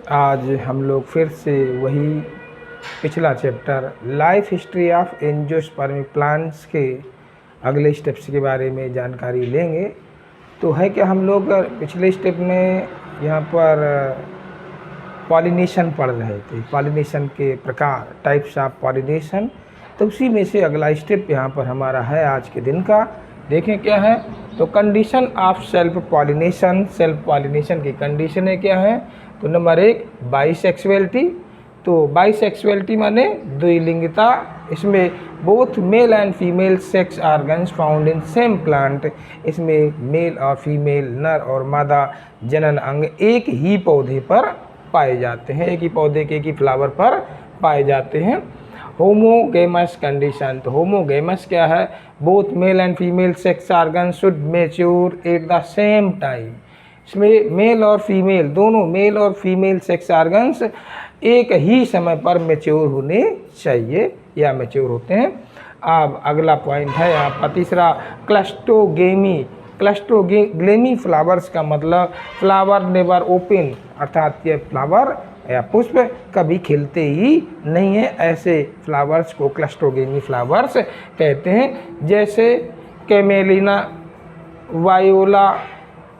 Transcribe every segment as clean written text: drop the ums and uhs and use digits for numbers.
आज हम लोग फिर से वही पिछला chapter life history of angiospermic plants के अगले स्टेप्स के बारे में जानकारी लेंगे। तो है कि हम लोग पिछले स्टेप में यहाँ पर पॉलिनेशन पढ़ रहे थे, पॉलिनेशन के प्रकार, टाइप्स ऑफ पॉलिनेशन। तो उसी में से अगला स्टेप यहाँ पर हमारा है आज के दिन का। देखें क्या है, तो condition of self pollination. Self pollination की कंडीशन है क्या है, तो नंबर 1 बाइसेक्सुअलिटी। तो बाइसेक्सुअलिटी माने द्विलिंगता। इसमें both male and female sex organs found in same plant. इसमें मेल और फीमेल, नर और मादा जनन अंग एक ही पौधे पर पाए जाते हैं, एक ही पौधे के एक ही फ्लावर पर पाए जाते हैं। होमोगेमस कंडीशन। तो होमोगेमस क्या है, both male and female sex organ should mature at the same time. इसमें मेल और फीमेल, दोनों मेल और फीमेल सेक्स ऑर्गन्स एक ही समय पर मैच्योर होने चाहिए या मैच्योर होते हैं। अब अगला पॉइंट है यहाँ पर तीसरा, क्लस्टोगेमी। क्लस्टोगेमी फ्लावर्स का मतलब फ्लावर नेवर ओपन, अर्थात ये फ्लावर या पुष्प कभी खिलते ही नहीं है। ऐसे फ्लावर्स को क्लस्टोगेमी फ्लावर्स कहते हैं, जैसे Commelina, Viola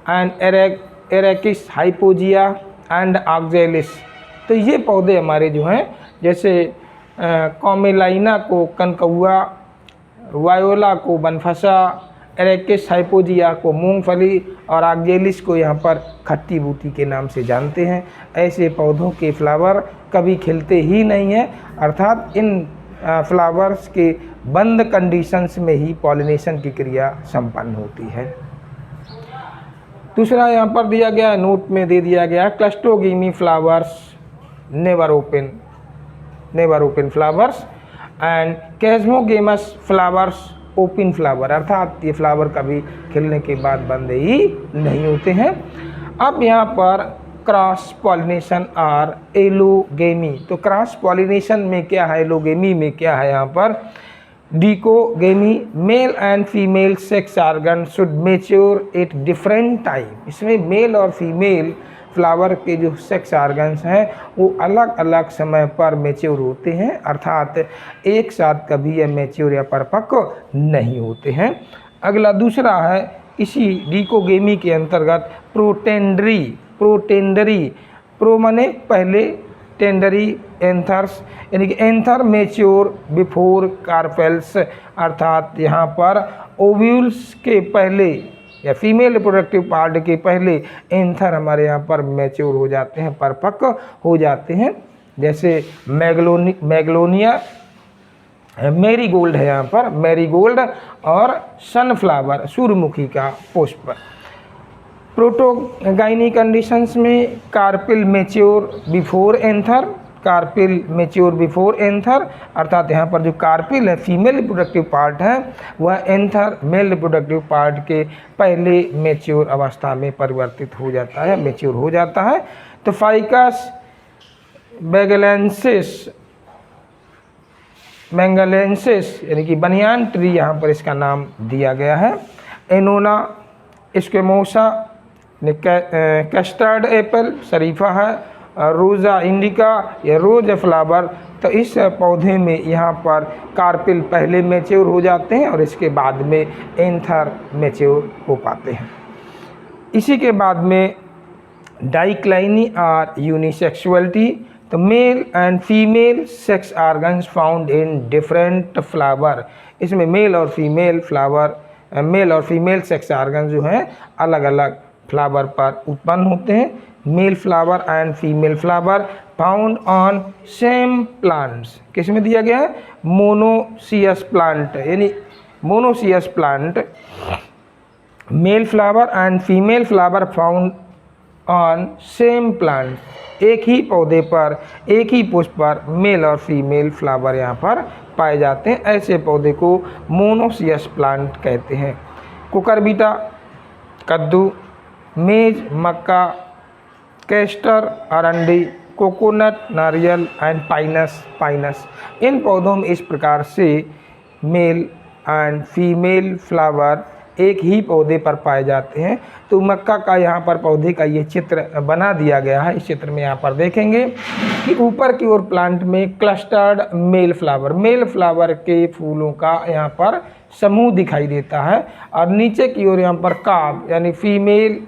and Arachis hypogaea and Oxalis. तो ये पौधे हमारे जो हैं, जैसे कॉमेलाइना को कनकौआ, वायोला को बनफसा, एरेकिस हाइपोजिया को मूंगफली और ऑक्जेलिस को यहाँ पर खट्टी बूटी के नाम से जानते हैं। ऐसे पौधों के फ्लावर कभी खिलते ही नहीं हैं, अर्थात इन फ्लावर्स के बंद कंडीशंस में ही पॉलिनेशन की क्रिया संपन्न होती है। दूसरा यहाँ पर दिया गया, नोट में दे दिया गया, cleistogamy flowers never open flowers and chasmogamous flowers open flower, अर्थात ये फ्लावर कभी खिलने के बाद बंद ही नहीं होते हैं। अब यहाँ पर क्रॉस पॉलिनेशन और एलोगेमी। तो क्रॉस पॉलिनेशन में क्या है, एलोगेमी में क्या है, यहाँ पर dichogamy, male and female sex organ should mature at different time. इसमें मेल और फीमेल फ्लावर के जो सेक्स ऑर्गन्स हैं वो अलग अलग समय पर मैच्योर होते हैं, अर्थात एक साथ कभी ये मैच्योर या परिपक्व नहीं होते हैं। अगला दूसरा है, इसी डिकोगेमी के अंतर्गत प्रोटेंडरी। प्रो माने पहले, टेंडरी एंथर्स, यानी कि एंथर मैच्योर बिफोर कार्पेल्स, अर्थात यहाँ पर ओव्यूल्स के पहले या फीमेल रिप्रोडक्टिव पार्ट के पहले एंथर हमारे यहाँ पर मैच्योर हो जाते हैं, परिपक्व हो जाते हैं। जैसे मैग्लोनिया, मैरीगोल्ड है यहाँ पर, मैरीगोल्ड और सनफ्लावर, सूर्यमुखी का पुष्प। प्रोटोगाइनी कंडीशंस में कार्पिल मैच्योर बिफोर एंथर, अर्थात यहाँ पर जो कार्पिल है, फीमेल रिप्रोडक्टिव पार्ट है, वह एंथर मेल रिप्रोडक्टिव पार्ट के पहले मैच्योर अवस्था में परिवर्तित हो जाता है, मैच्योर हो जाता है। तो फाइकस मैंगलेंसिस यानी कि बनियान ट्री यहाँ पर इसका नाम दिया गया है। एनोना स्क्वेमोसा, कस्टर्ड एप्पल, शरीफा है, रोज़ा इंडिका या रोज फ्लावर। तो इस पौधे में यहाँ पर कार्पिल पहले मैच्योर हो जाते हैं और इसके बाद में एंथर मैच्योर हो पाते हैं। इसी के बाद में डाइक्लाइनी और यूनिसेक्सुअलिटी। तो mail and female sex organs found in different flower. इसमें मेल और फीमेल सेक्स ऑर्गन जो हैं अलग अलग फ्लावर पर उत्पन्न होते हैं। Male flower and female flower found on same plants. किस में दिया गया है, मोनोसियस प्लांट, यानी monoecious plant. Male flower and female flower found on same plant, एक ही पौधे पर, एक ही पुष्प पर मेल और फीमेल फ्लावर यहाँ पर पाए जाते हैं। ऐसे पौधे को मोनोसियस प्लांट कहते हैं। कुकरबिटा कद्दू, मेज मक्का, कैस्टर अरंडी, कोकोनट नारियल एंड पाइनस। इन पौधों में इस प्रकार से मेल एंड फीमेल फ्लावर एक ही पौधे पर पाए जाते हैं। तो मक्का का यहाँ पर पौधे का ये चित्र बना दिया गया है। इस चित्र में यहाँ पर देखेंगे कि ऊपर की ओर प्लांट में क्लस्टर्ड मेल फ्लावर के फूलों का यहाँ पर समूह दिखाई देता है, और नीचे की ओर यहाँ पर काब यानी फीमेल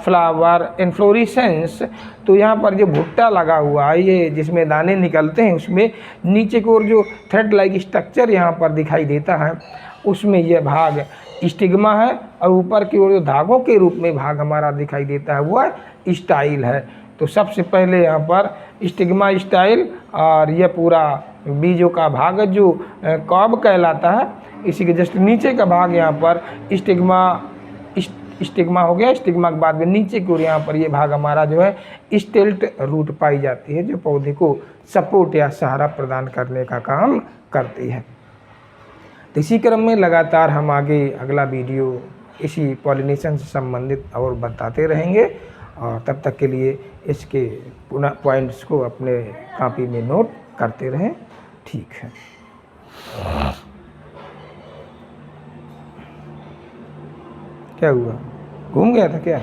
फ्लावर इन्फ्लोरेसेंस। तो यहाँ पर जो भुट्टा लगा हुआ है, ये जिसमें दाने निकलते हैं, उसमें नीचे की ओर जो थ्रेड लाइक स्ट्रक्चर यहाँ पर दिखाई देता है, उसमें यह भाग स्टिग्मा है, और ऊपर की ओर जो धागों के रूप में भाग हमारा दिखाई देता है वह स्टाइल है। तो सबसे पहले यहाँ पर स्टिग्मा स्टाइल, और यह पूरा बीजों का भाग जो कॉब कहलाता है, इसी के जस्ट नीचे का भाग यहाँ पर स्टिग्मा हो गया। स्टिग्मा के बाद में नीचे की ओर यहाँ पर ये भाग हमारा जो है स्टेल्ट रूट पाई जाती है, जो पौधे को सपोर्ट या सहारा प्रदान करने का काम करती है। तो इसी क्रम में लगातार हम आगे अगला वीडियो इसी पॉलिनेशन से संबंधित और बताते रहेंगे, और तब तक के लिए इसके पुनः पॉइंट्स को अपने कॉपी में नोट करते रहें। ठीक है। क्या हुआ, घूम गया था क्या?